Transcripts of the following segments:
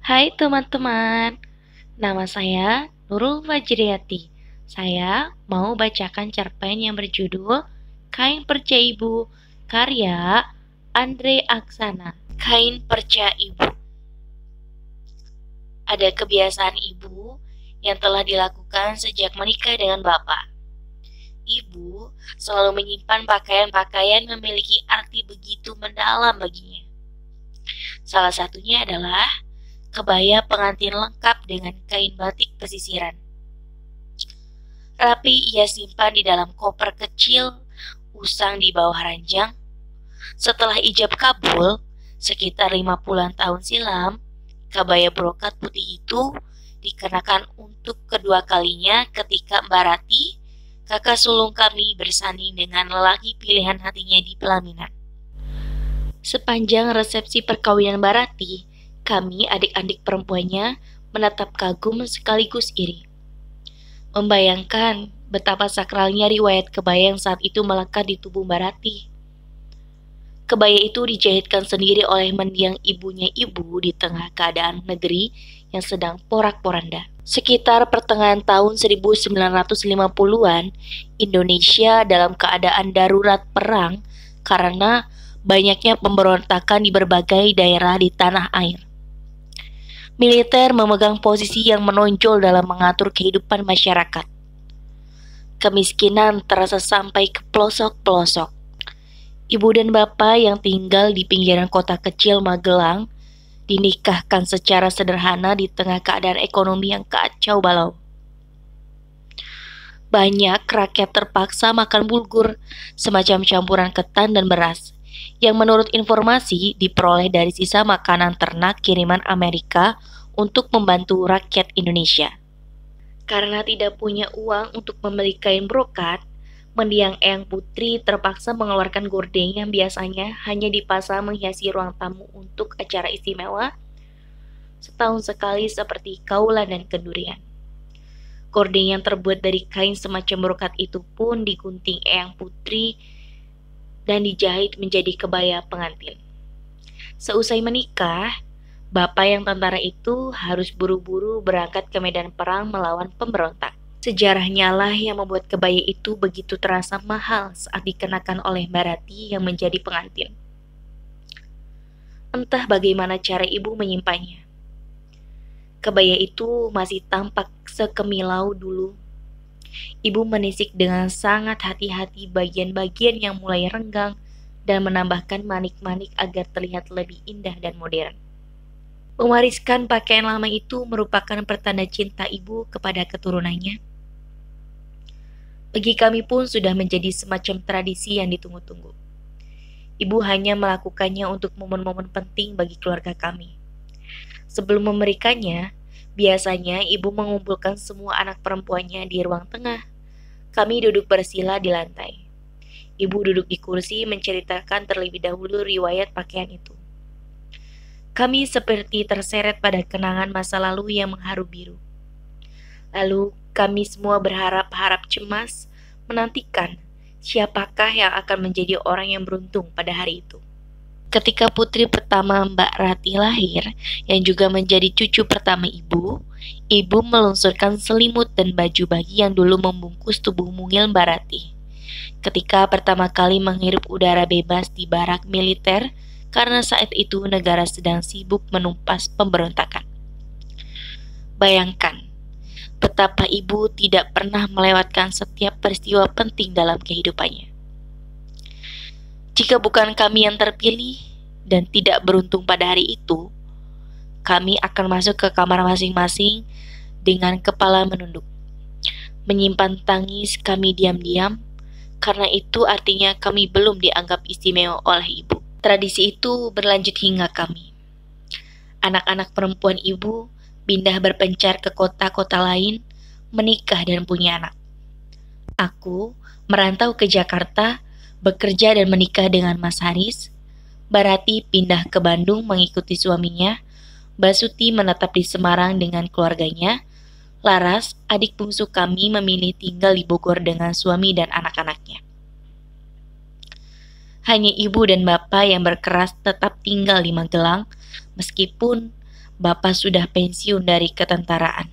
Hai teman-teman, nama saya Nurul Fajriati. Saya mau bacakan cerpen yang berjudul Kain Perca Ibu, karya Andre Aksana. Kain Perca Ibu. Ada kebiasaan ibu yang telah dilakukan sejak menikah dengan bapak. Ibu selalu menyimpan pakaian-pakaian memiliki arti begitu mendalam baginya. Salah satunya adalah kebaya pengantin lengkap dengan kain batik pesisiran. Rapi ia simpan di dalam koper kecil, usang di bawah ranjang. Setelah ijab kabul, sekitar 50-an tahun silam, kebaya brokat putih itu dikenakan untuk kedua kalinya ketika Mbak Rati, kakak sulung kami, bersanding dengan lelaki pilihan hatinya di pelaminan. Sepanjang resepsi perkawinan Mbak Rati, kami adik-adik perempuannya menatap kagum sekaligus iri. Membayangkan betapa sakralnya riwayat kebaya yang saat itu melekat di tubuh Mbak Rati. Kebaya itu dijahitkan sendiri oleh mendiang ibunya ibu di tengah keadaan negeri yang sedang porak-poranda. Sekitar pertengahan tahun 1950-an, Indonesia dalam keadaan darurat perang karena banyaknya pemberontakan di berbagai daerah di tanah air. Militer memegang posisi yang menonjol dalam mengatur kehidupan masyarakat. Kemiskinan terasa sampai ke pelosok-pelosok. Ibu dan bapak yang tinggal di pinggiran kota kecil Magelang dinikahkan secara sederhana di tengah keadaan ekonomi yang kacau balau. Banyak rakyat terpaksa makan bulgur, semacam campuran ketan dan beras, yang menurut informasi diperoleh dari sisa makanan ternak kiriman Amerika untuk membantu rakyat Indonesia. Karena tidak punya uang untuk membeli kain brokat, mendiang Eyang Putri terpaksa mengeluarkan gorden yang biasanya hanya dipasang menghiasi ruang tamu untuk acara istimewa setahun sekali seperti kaulan dan kendurian. Gorden yang terbuat dari kain semacam brokat itu pun digunting Eyang Putri dan dijahit menjadi kebaya pengantin. Seusai menikah, bapak yang tentara itu harus buru-buru berangkat ke medan perang melawan pemberontak. Sejarahnya lah yang membuat kebaya itu begitu terasa mahal saat dikenakan oleh Mbak Rati yang menjadi pengantin. Entah bagaimana cara ibu menyimpannya. Kebaya itu masih tampak sekemilau dulu. Ibu menisik dengan sangat hati-hati bagian-bagian yang mulai renggang dan menambahkan manik-manik agar terlihat lebih indah dan modern. Mewariskan pakaian lama itu merupakan pertanda cinta ibu kepada keturunannya. Bagi kami pun sudah menjadi semacam tradisi yang ditunggu-tunggu. Ibu hanya melakukannya untuk momen-momen penting bagi keluarga kami. Sebelum memberikannya, biasanya ibu mengumpulkan semua anak perempuannya di ruang tengah. Kami duduk bersila di lantai. Ibu duduk di kursi menceritakan terlebih dahulu riwayat pakaian itu. Kami seperti terseret pada kenangan masa lalu yang mengharu biru. Lalu kami semua berharap-harap cemas menantikan siapakah yang akan menjadi orang yang beruntung pada hari itu. Ketika putri pertama Mbak Rati lahir, yang juga menjadi cucu pertama ibu meluncurkan selimut dan baju bagi yang dulu membungkus tubuh mungil Mbak Rati. Ketika pertama kali menghirup udara bebas di barak militer, karena saat itu negara sedang sibuk menumpas pemberontakan. Bayangkan, betapa ibu tidak pernah melewatkan setiap peristiwa penting dalam kehidupannya. Jika bukan kami yang terpilih dan tidak beruntung pada hari itu, kami akan masuk ke kamar masing-masing dengan kepala menunduk. Menyimpan tangis kami diam-diam, karena itu artinya kami belum dianggap istimewa oleh ibu. Tradisi itu berlanjut hingga kami. Anak-anak perempuan ibu pindah berpencar ke kota-kota lain, menikah dan punya anak. Aku merantau ke Jakarta, bekerja dan menikah dengan Mas Haris. Mbak Rati pindah ke Bandung mengikuti suaminya. Mbak Suti menetap di Semarang dengan keluarganya. Laras, adik bungsu kami, memilih tinggal di Bogor dengan suami dan anak-anaknya. Hanya ibu dan bapak yang berkeras tetap tinggal di Magelang, meskipun Bapak sudah pensiun dari ketentaraan.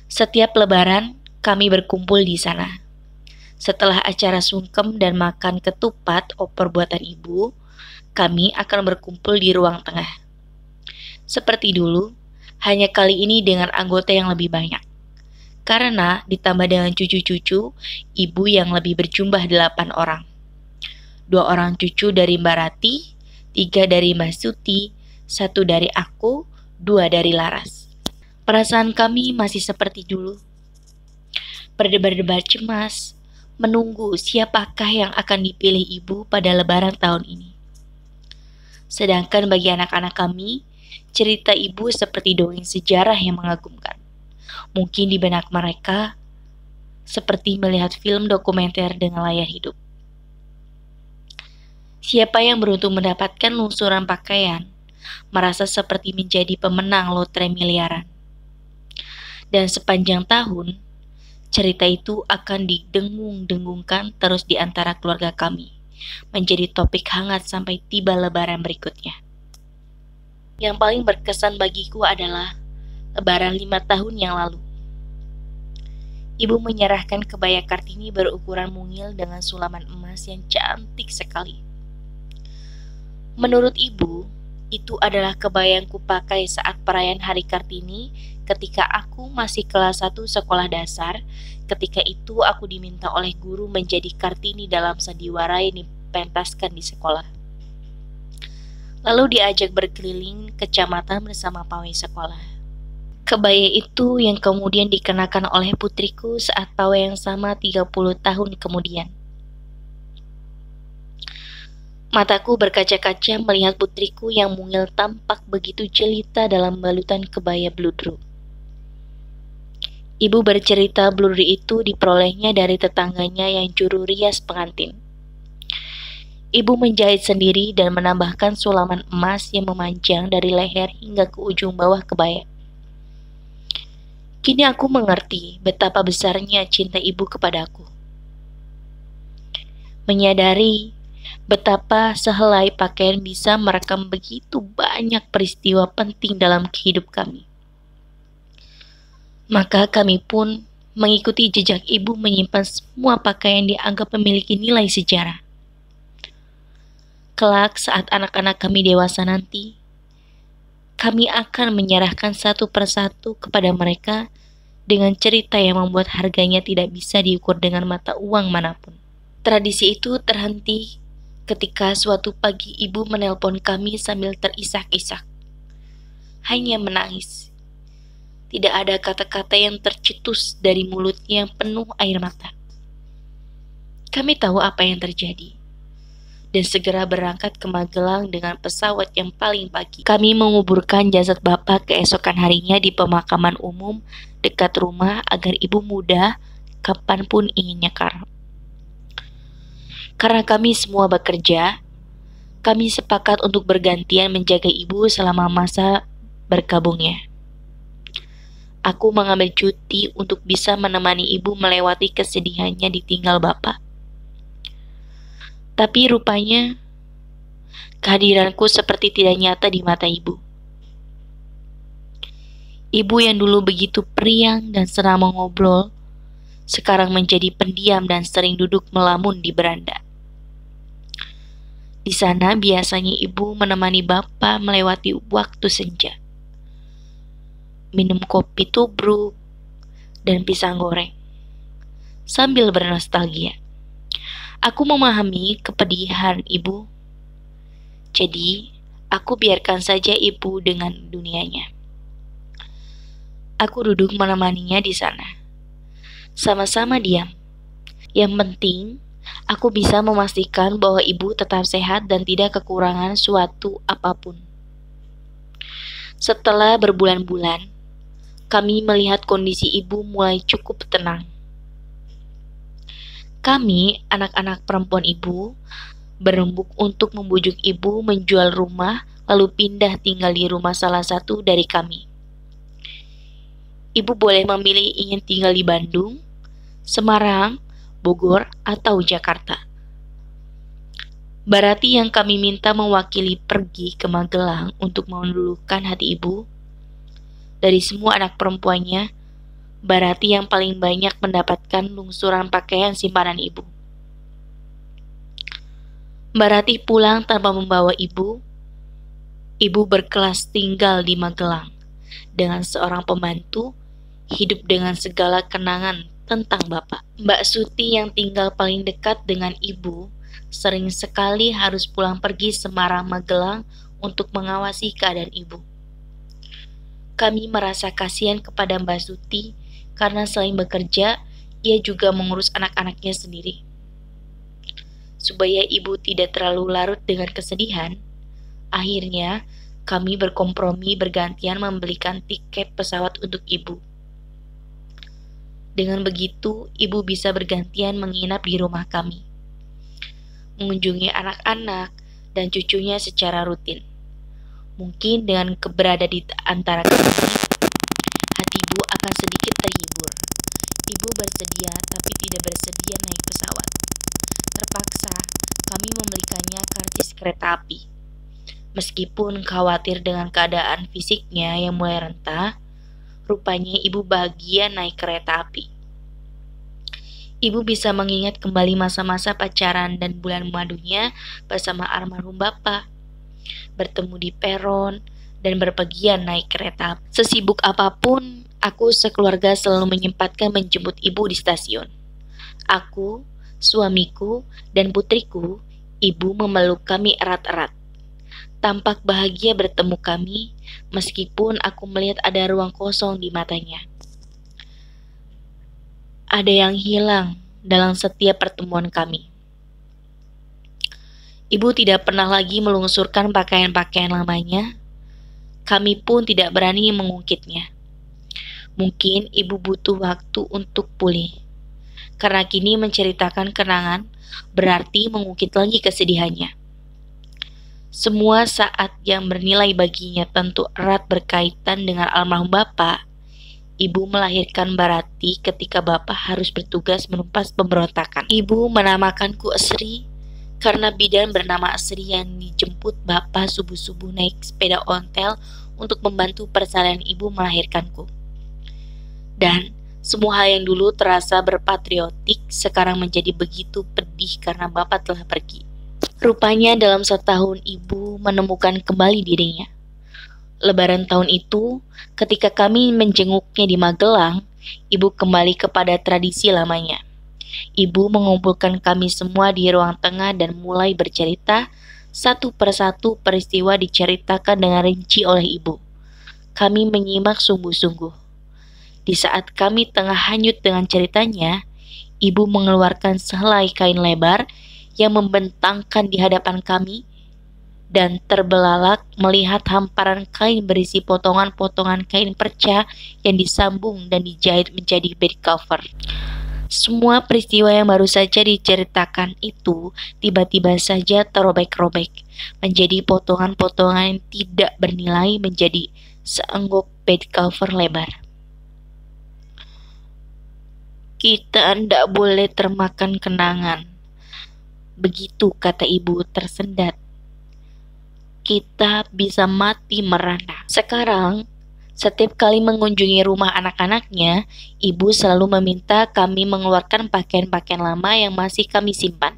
Setiap lebaran, kami berkumpul di sana. Setelah acara sungkem dan makan ketupat opor buatan ibu, kami akan berkumpul di ruang tengah. Seperti dulu, hanya kali ini dengan anggota yang lebih banyak. Karena ditambah dengan cucu-cucu, ibu yang lebih berjumlah 8 orang. 2 orang cucu dari Mbak Rati, 3 dari Mbak Suti, 1 dari aku, 2 dari Laras. Perasaan kami masih seperti dulu. Berdebar-debar cemas, menunggu siapakah yang akan dipilih ibu pada lebaran tahun ini. Sedangkan bagi anak-anak kami, cerita ibu seperti dongeng sejarah yang mengagumkan. Mungkin di benak mereka, seperti melihat film dokumenter dengan layar hidup. Siapa yang beruntung mendapatkan lungsuran pakaian, merasa seperti menjadi pemenang lotre miliaran. Dan sepanjang tahun, cerita itu akan didengung-dengungkan terus di antara keluarga kami, menjadi topik hangat sampai tiba lebaran berikutnya. Yang paling berkesan bagiku adalah lebaran 5 tahun yang lalu. Ibu menyerahkan kebaya Kartini berukuran mungil dengan sulaman emas yang cantik sekali. Menurut ibu, itu adalah kebaya yang kupakai saat perayaan Hari Kartini ketika aku masih kelas 1 sekolah dasar. Ketika itu aku diminta oleh guru menjadi Kartini dalam sandiwara yang dipentaskan di sekolah. Lalu diajak berkeliling kecamatan bersama pawai sekolah. Kebaya itu yang kemudian dikenakan oleh putriku saat pawai yang sama 30 tahun kemudian. Mataku berkaca-kaca melihat putriku yang mungil tampak begitu jelita dalam balutan kebaya bludru. Ibu bercerita bludru itu diperolehnya dari tetangganya yang juru rias pengantin. Ibu menjahit sendiri dan menambahkan sulaman emas yang memanjang dari leher hingga ke ujung bawah kebaya. Kini aku mengerti betapa besarnya cinta ibu kepadaku. Menyadari betapa sehelai pakaian bisa merekam begitu banyak peristiwa penting dalam kehidup kami. Maka kami pun mengikuti jejak ibu menyimpan semua pakaian yang dianggap memiliki nilai sejarah. Kelak saat anak-anak kami dewasa nanti, kami akan menyerahkan satu persatu kepada mereka dengan cerita yang membuat harganya tidak bisa diukur dengan mata uang manapun. Tradisi itu terhenti ketika suatu pagi ibu menelpon kami sambil terisak-isak. Hanya menangis. Tidak ada kata-kata yang tercetus dari mulutnya yang penuh air mata. Kami tahu apa yang terjadi. Dan segera berangkat ke Magelang dengan pesawat yang paling pagi. Kami menguburkan jasad bapak keesokan harinya di pemakaman umum dekat rumah agar ibu muda kapanpun ingin nyekar. Karena kami semua bekerja, kami sepakat untuk bergantian menjaga ibu selama masa berkabungnya. Aku mengambil cuti untuk bisa menemani ibu melewati kesedihannya ditinggal bapak. Tapi rupanya, kehadiranku seperti tidak nyata di mata ibu. Ibu yang dulu begitu periang dan senang mengobrol, sekarang menjadi pendiam dan sering duduk melamun di beranda. Di sana biasanya ibu menemani bapak melewati waktu senja. Minum kopi tubruk dan pisang goreng sambil bernostalgia. Aku memahami kepedihan ibu. Jadi, aku biarkan saja ibu dengan dunianya. Aku duduk menemaninya di sana. Sama-sama diam. Yang penting, aku bisa memastikan bahwa ibu tetap sehat dan tidak kekurangan suatu apapun. Setelah berbulan-bulan, kami melihat kondisi ibu mulai cukup tenang. Kami, anak-anak perempuan ibu, berembuk untuk membujuk ibu menjual rumah lalu pindah tinggal di rumah salah satu dari kami. Ibu boleh memilih ingin tinggal di Bandung, Semarang, Bogor, atau Jakarta. Barati yang kami minta mewakili pergi ke Magelang untuk meluluhkan hati ibu. Dari semua anak perempuannya, Barati yang paling banyak mendapatkan lungsuran pakaian simpanan ibu. Barati pulang tanpa membawa ibu. Ibu berkelas tinggal di Magelang dengan seorang pembantu, hidup dengan segala kenangan tentang bapak. Mbak Suti yang tinggal paling dekat dengan ibu sering sekali harus pulang pergi Semarang Magelang untuk mengawasi keadaan ibu. Kami merasa kasihan kepada Mbak Suti karena selain bekerja, ia juga mengurus anak-anaknya sendiri. Supaya ibu tidak terlalu larut dengan kesedihan, akhirnya kami berkompromi bergantian membelikan tiket pesawat untuk ibu. Dengan begitu, ibu bisa bergantian menginap di rumah kami, mengunjungi anak-anak dan cucunya secara rutin. Mungkin dengan keberada di antara kami, hati ibu akan sedikit terhibur. Ibu bersedia tapi tidak bersedia naik pesawat. Terpaksa kami membelikannya karcis kereta api. Meskipun khawatir dengan keadaan fisiknya yang mulai rentah, rupanya ibu bahagia naik kereta api. Ibu bisa mengingat kembali masa-masa pacaran dan bulan madunya bersama almarhum bapak. Bertemu di peron dan berpergian naik kereta. Sesibuk apapun, aku sekeluarga selalu menyempatkan menjemput ibu di stasiun. Aku, suamiku, dan putriku, ibu memeluk kami erat-erat. Tampak bahagia bertemu kami, meskipun aku melihat ada ruang kosong di matanya. Ada yang hilang dalam setiap pertemuan kami. Ibu tidak pernah lagi melungsurkan pakaian-pakaian lamanya. Kami pun tidak berani mengungkitnya. Mungkin ibu butuh waktu untuk pulih. Karena kini menceritakan kenangan berarti mengungkit lagi kesedihannya. Semua saat yang bernilai baginya tentu erat berkaitan dengan almarhum bapak. Ibu melahirkan Barati ketika bapak harus bertugas menumpas pemberontakan. Ibu menamakanku Esri karena bidan bernama Esri yang dijemput bapak subuh-subuh naik sepeda ontel untuk membantu persalinan ibu melahirkanku. Dan semua hal yang dulu terasa berpatriotik sekarang menjadi begitu pedih karena bapak telah pergi. Rupanya dalam setahun ibu menemukan kembali dirinya. Lebaran tahun itu, ketika kami menjenguknya di Magelang, ibu kembali kepada tradisi lamanya. Ibu mengumpulkan kami semua di ruang tengah dan mulai bercerita. Satu persatu peristiwa diceritakan dengan rinci oleh ibu. Kami menyimak sungguh-sungguh. Di saat kami tengah hanyut dengan ceritanya, ibu mengeluarkan sehelai kain lebar yang membentangkan di hadapan kami dan terbelalak melihat hamparan kain berisi potongan-potongan kain perca yang disambung dan dijahit menjadi bed cover. Semua peristiwa yang baru saja diceritakan itu tiba-tiba saja terobek-robek menjadi potongan-potongan yang tidak bernilai menjadi seenggok bed cover lebar. Kita tidak boleh termakan kenangan, begitu kata ibu tersendat. Kita bisa mati merana. Sekarang, setiap kali mengunjungi rumah anak-anaknya, ibu selalu meminta kami mengeluarkan pakaian-pakaian lama yang masih kami simpan.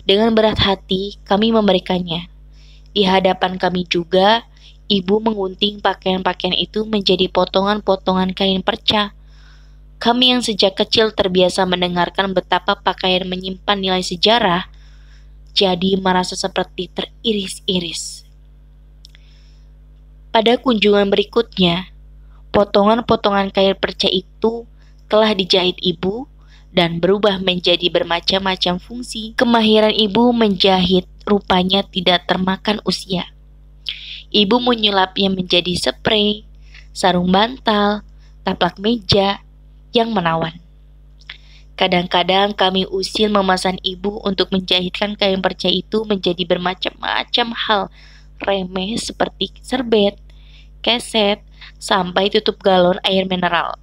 Dengan berat hati, kami memberikannya. Di hadapan kami juga, ibu mengunting pakaian-pakaian itu menjadi potongan-potongan kain perca. Kami yang sejak kecil terbiasa mendengarkan betapa pakaian menyimpan nilai sejarah, jadi merasa seperti teriris-iris. Pada kunjungan berikutnya, potongan-potongan kain perca itu telah dijahit ibu dan berubah menjadi bermacam-macam fungsi. Kemahiran ibu menjahit rupanya tidak termakan usia. Ibu menyulapnya menjadi spray, sarung bantal, taplak meja yang menawan. Kadang-kadang kami usil memesan ibu untuk menjahitkan kain perca itu menjadi bermacam-macam hal remeh seperti serbet, keset, sampai tutup galon air mineral.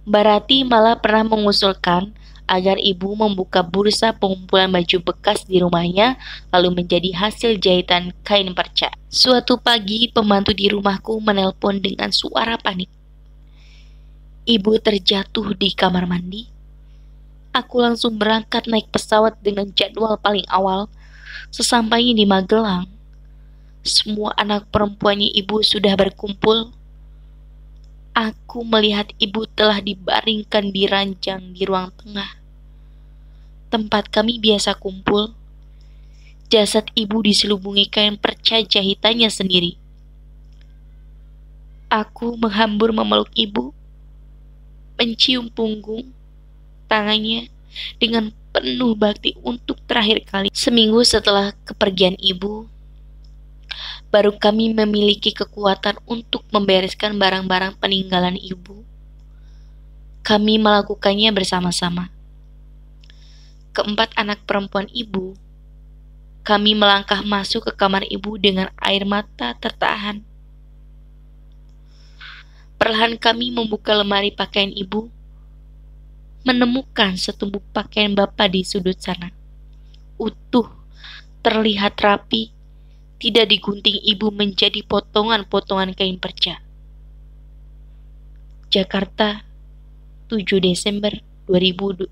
Barati malah pernah mengusulkan agar ibu membuka bursa pengumpulan baju bekas di rumahnya, lalu menjadi hasil jahitan kain perca. Suatu pagi, pembantu di rumahku menelpon dengan suara panik. Ibu terjatuh di kamar mandi. Aku langsung berangkat naik pesawat dengan jadwal paling awal. Sesampainya di Magelang, semua anak perempuannya ibu sudah berkumpul. Aku melihat ibu telah dibaringkan di ranjang di ruang tengah, tempat kami biasa kumpul. Jasad ibu diselubungi kain perca jahitannya sendiri. Aku menghambur memeluk ibu, mencium punggung tangannya dengan penuh bakti untuk terakhir kali. Seminggu setelah kepergian ibu, baru kami memiliki kekuatan untuk membereskan barang-barang peninggalan ibu. Kami melakukannya bersama-sama. Keempat anak perempuan ibu, kami melangkah masuk ke kamar ibu dengan air mata tertahan. Perlahan kami membuka lemari pakaian ibu, menemukan setumpuk pakaian bapak di sudut sana. Utuh, terlihat rapi, tidak digunting ibu menjadi potongan-potongan kain perca. Jakarta, 7 Desember 2010.